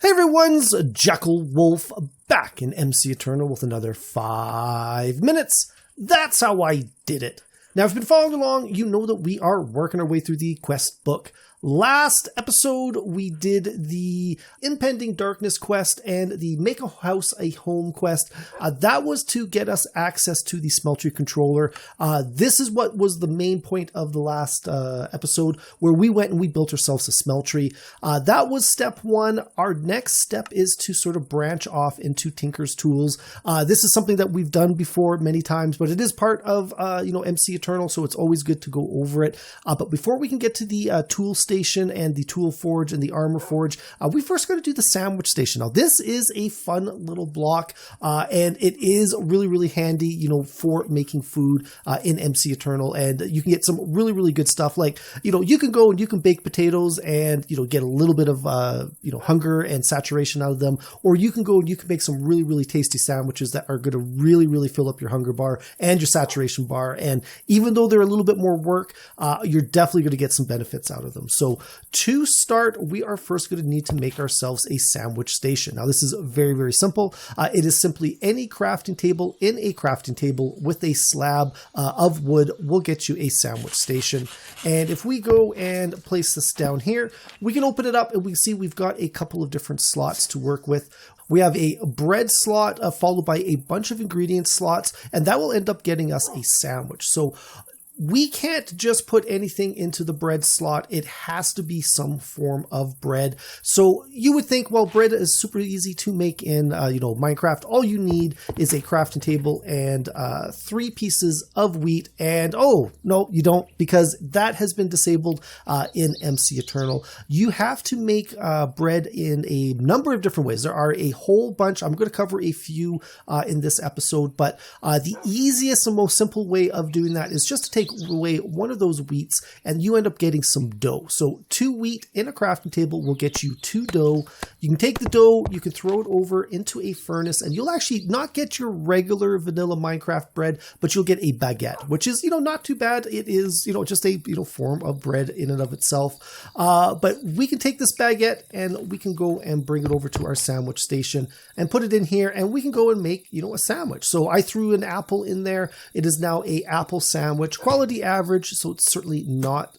Hey everyone's JackelWolf back in MC Eternal with another 5 minutes. That's how I did it. Now, if you've been following along, you know that we are working our way through the quest book. Last episode, we did the Impending Darkness quest and the Make a House a Home quest. That was to get us access to the Smeltery controller. This is what was the main point of the last episode, where we went and we built ourselves a Smeltery. That was step one. Our next step is to sort of branch off into Tinker's Tools. This is something that we've done before many times, but it is part of MC Eternal, so it's always good to go over it. But before we can get to the tool station and the tool forge and the armor forge, we first got to do the sandwich station. Now, this is a fun little block, and it is really handy, for making food in MC Eternal, and you can get some really good stuff. Like, you can go and you can bake potatoes and get a little bit of hunger and saturation out of them, or you can go and you can make some really tasty sandwiches that are going to really fill up your hunger bar and your saturation bar. And even though they're a little bit more work, you're definitely going to get some benefits out of them. So to start, we are first going to need to make ourselves a sandwich station. Now, this is very simple. It is simply any crafting table in a crafting table with a slab of wood will get you a sandwich station. And if we go and place this down here, we can open it up and we see we've got a couple of different slots to work with. We have a bread slot followed by a bunch of ingredient slots, and that will end up getting us a sandwich. So we can't just put anything into the bread slot. It has to be some form of bread. So you would think, well, bread is super easy to make in, Minecraft. All you need is a crafting table and 3 pieces of wheat. And, oh, no, you don't, because that has been disabled in MC Eternal. You have to make bread in a number of different ways. There are a whole bunch. I'm going to cover a few in this episode, but the easiest and most simple way of doing that is just to take away one of those wheats and you end up getting some dough. So 2 wheat in a crafting table will get you 2 dough. You can take the dough, you can throw it over into a furnace, and you'll actually not get your regular vanilla Minecraft bread, but you'll get a baguette, which is, not too bad. It is, just a, form of bread in and of itself. But we can take this baguette and we can go and bring it over to our sandwich station and put it in here, and we can go and make, a sandwich. So I threw an apple in there. It is now a apple sandwich. Quality average, so it's certainly not.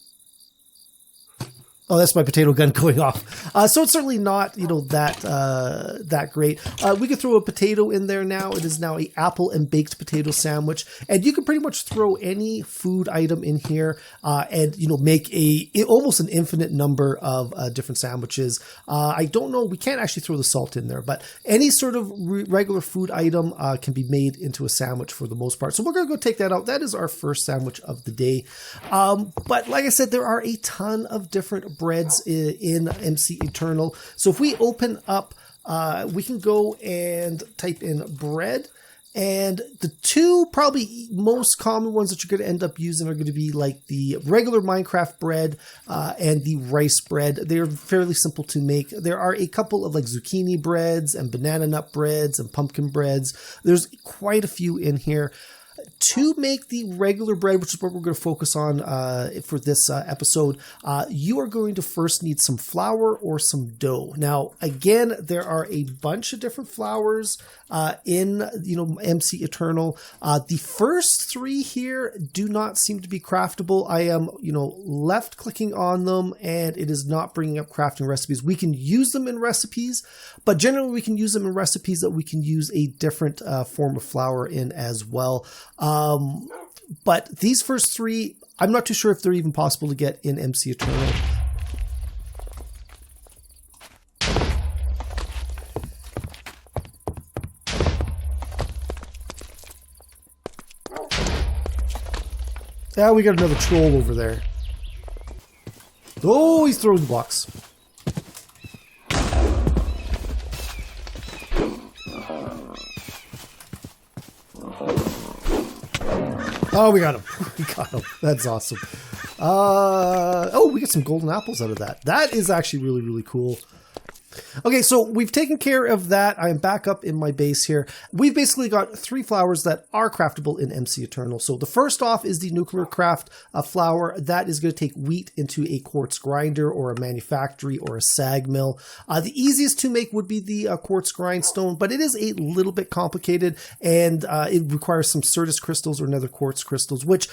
Oh, that's my potato gun going off. So it's certainly not, that great. We could throw a potato in there now. It is now a apple and baked potato sandwich. And you can pretty much throw any food item in here and, make almost an infinite number of different sandwiches. I don't know. We can't actually throw the salt in there, but any sort of regular food item can be made into a sandwich for the most part. So we're going to go take that out. That is our first sandwich of the day. But like I said, there are a ton of different breads in MC Eternal. So if we open up, we can go and type in bread, and the 2 probably most common ones that you're going to end up using are going to be like the regular Minecraft bread and the rice bread. They're fairly simple to make. There are a couple of like zucchini breads and banana nut breads and pumpkin breads. There's quite a few in here. To make the regular bread, which is what we're going to focus on for this episode, you are going to first need some flour or some dough. Now, again, there are a bunch of different flours in MC Eternal. The first 3 here do not seem to be craftable. I am left clicking on them and it is not bringing up crafting recipes. We can use them in recipes, but generally we can use them in recipes that we can use a different form of flour in as well. But these first 3, I'm not too sure if they're even possible to get in MC Eternal. Yeah, we got another troll over there. Oh, he's throwing blocks. Oh, we got him. We got him. That's awesome. Oh, we get some golden apples out of that. That is actually really cool. Okay, so we've taken care of that. I'm back up in my base here. We've basically got 3 flours that are craftable in MC Eternal. So the first off is the nuclear craft flour. That is going to take wheat into a quartz grinder or a manufactory or a sag mill. The easiest to make would be the quartz grindstone, but it is a little bit complicated, and it requires some Certus crystals or nether quartz crystals, which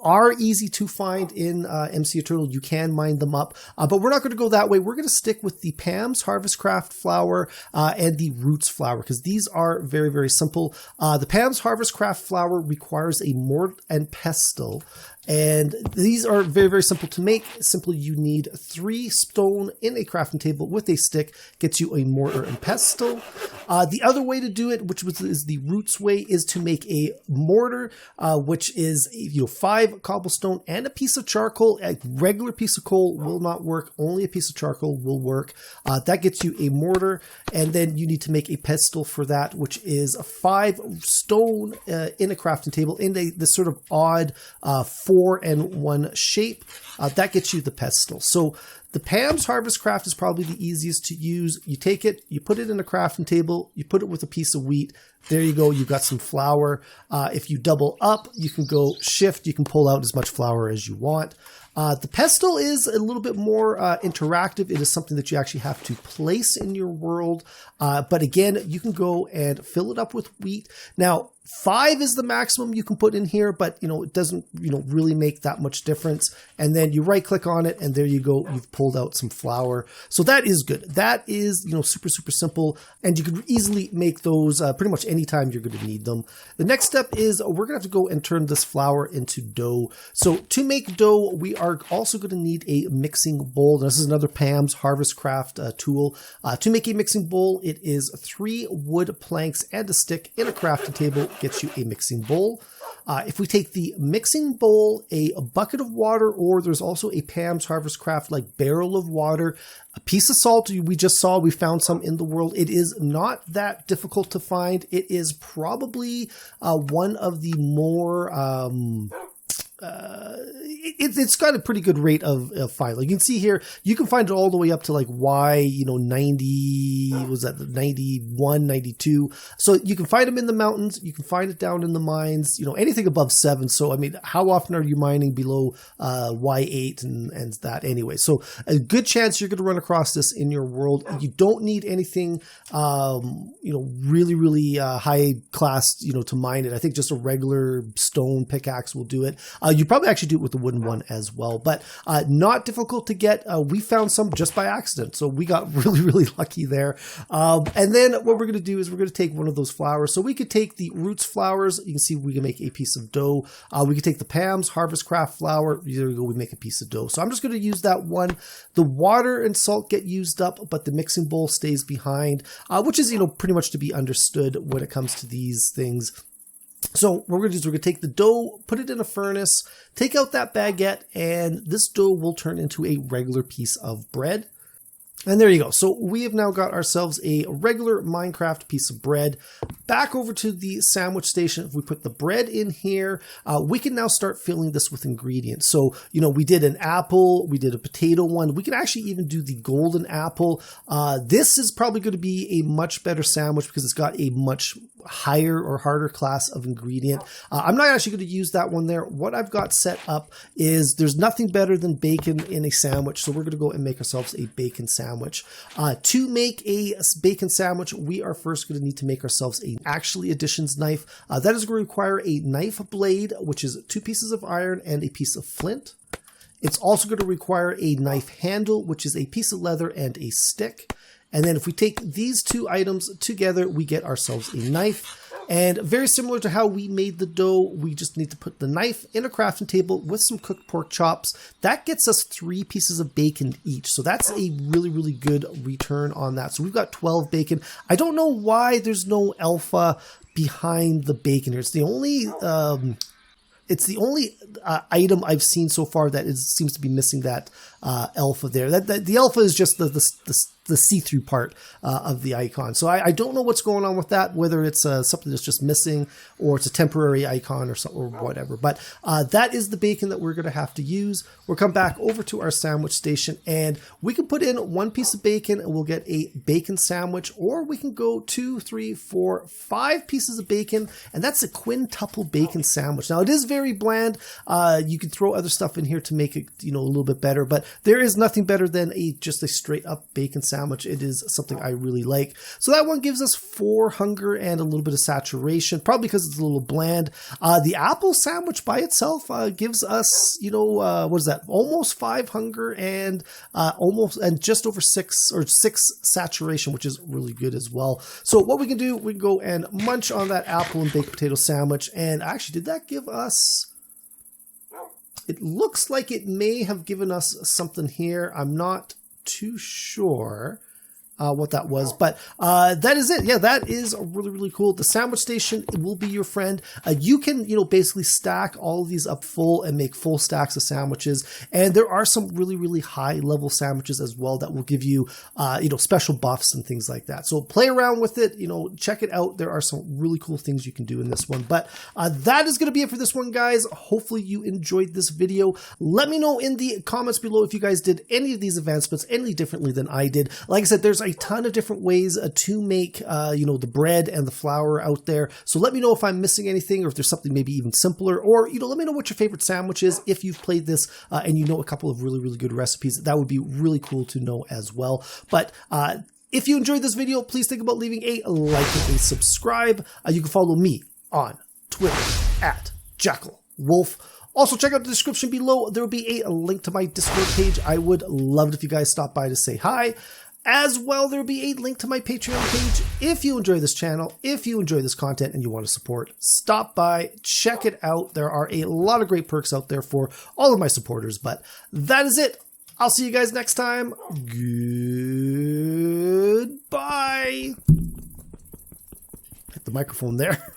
are easy to find in MC Eternal. You can mine them up, but we're not going to go that way. We're going to stick with the Pam's Harvest Craft flour and the Roots flour, because these are very, very simple. The Pam's Harvest Craft flour requires a Mortar and Pestle, and these are very, very simple to make. Simply, you need 3 stone in a crafting table with a stick, gets you a mortar and pestle. The other way to do it, which is the Roots way, is to make a mortar, which is 5 cobblestone and a piece of charcoal. A regular piece of coal will not work. Only a piece of charcoal will work. That gets you a mortar, and then you need to make a pestle for that, which is 5 stone in a crafting table in this sort of odd 4-and-1 shape. That gets you the pestle. So the Pam's Harvest Craft is probably the easiest to use. You take it, you put it in a crafting table, you put it with a piece of wheat. There you go. You've got some flour. If you double up, you can go shift. You can pull out as much flour as you want. The pestle is a little bit more interactive. It is something that you actually have to place in your world. But again, you can go and fill it up with wheat. Now, 5 is the maximum you can put in here, but it doesn't really make that much difference. And then you right click on it, and there you go. You've pulled out some flour. So that is good. That is super, super simple, and you could easily make those pretty much anytime you're going to need them. The next step is we're going to have to go and turn this flour into dough. So to make dough, we are also going to need a mixing bowl. This is another Pam's Harvest Craft tool. To make a mixing bowl, it is 3 wood planks and a stick in a crafting table. Gets you a mixing bowl. If we take the mixing bowl, a bucket of water, or there's also a Pam's Harvest Craft like barrel of water, a piece of salt. We just saw, we found some in the world. It is not that difficult to find. It is probably one of the more it's got a pretty good rate of find. Like you can see here, you can find it all the way up to like Y90, was that 91, 92. So you can find them in the mountains. You can find it down in the mines, anything above 7. So, I mean, how often are you mining below Y8 and that anyway? So a good chance you're going to run across this in your world. You don't need anything, really, really high class, to mine it. I think just a regular stone pickaxe will do it. You probably actually do it with the wooden one as well, but not difficult to get. We found some just by accident, so we got really, really lucky there. And then what we're going to do is we're going to take one of those flours. So we could take the Roots flours. You can see we can make a piece of dough. We could take the Pam's Harvest Craft flour. There we go. We make a piece of dough. So I'm just going to use that one. The water and salt get used up, but the mixing bowl stays behind, which is pretty much to be understood when it comes to these things. So what we're going to do is we're going to take the dough, put it in a furnace, take out that baguette, and this dough will turn into a regular piece of bread. And there you go. So we have now got ourselves a regular Minecraft piece of bread. Back over to the sandwich station. If we put the bread in here, we can now start filling this with ingredients. So, we did an apple, we did a potato one. We can actually even do the golden apple. This is probably going to be a much better sandwich because it's got a much higher or harder class of ingredient. I'm not actually going to use that one there. What I've got set up is there's nothing better than bacon in a sandwich. So we're going to go and make ourselves a bacon sandwich. To make a bacon sandwich, we are first going to need to make ourselves a actually additions knife. That is going to require a knife blade, which is 2 pieces of iron and a piece of flint. It's also going to require a knife handle, which is a piece of leather and a stick. And then if we take these 2 items together, we get ourselves a knife. And very similar to how we made the dough, we just need to put the knife in a crafting table with some cooked pork chops. That gets us 3 pieces of bacon each. So that's a really, really good return on that. So we've got 12 bacon. I don't know why there's no alpha behind the bacon here. It's the only item I've seen so far that seems to be missing that alpha there. The alpha is just the see-through part of the icon. So I don't know what's going on with that, whether it's something that's just missing or it's a temporary icon or something or whatever. But that is the bacon that we're going to have to use. We'll come back over to our sandwich station and we can put in 1 piece of bacon and we'll get a bacon sandwich, or we can go 2, 3, 4, 5 pieces of bacon, and that's a quintuple bacon sandwich. Now it is very bland. You can throw other stuff in here to make it, a little bit better, but there is nothing better than just a straight up bacon sandwich. It is something I really like. So that one gives us 4 hunger and a little bit of saturation, probably because it's a little bland. The apple sandwich by itself gives us, what is that? Almost 5 hunger and just over 6 saturation, which is really good as well. So what we can do, we can go and munch on that apple and baked potato sandwich. And actually, did that give us... It looks like it may have given us something here. I'm not too sure what that was, but that is it. Yeah, that is really, really cool. The sandwich station will be your friend. You can, basically stack all of these up full and make full stacks of sandwiches. And there are some really, really high level sandwiches as well that will give you, special buffs and things like that. So play around with it, check it out. There are some really cool things you can do in this one. But that is going to be it for this one, guys. Hopefully you enjoyed this video. Let me know in the comments below if you guys did any of these advancements any differently than I did. Like I said, there's a ton of different ways to make, the bread and the flour out there. So let me know if I'm missing anything or if there's something maybe even simpler, or, let me know what your favorite sandwich is. If you've played this and you know a couple of really, really good recipes, that would be really cool to know as well. But, if you enjoyed this video, please think about leaving a like and a subscribe. You can follow me on Twitter at JackelWolf. Also, check out the description below. There will be a link to my Discord page. I would love it if you guys stop by to say hi. As well, there will be a link to my Patreon page. If you enjoy this channel, if you enjoy this content and you want to support, stop by, check it out. There are a lot of great perks out there for all of my supporters. But that is it. I'll see you guys next time. Goodbye. Hit the microphone there.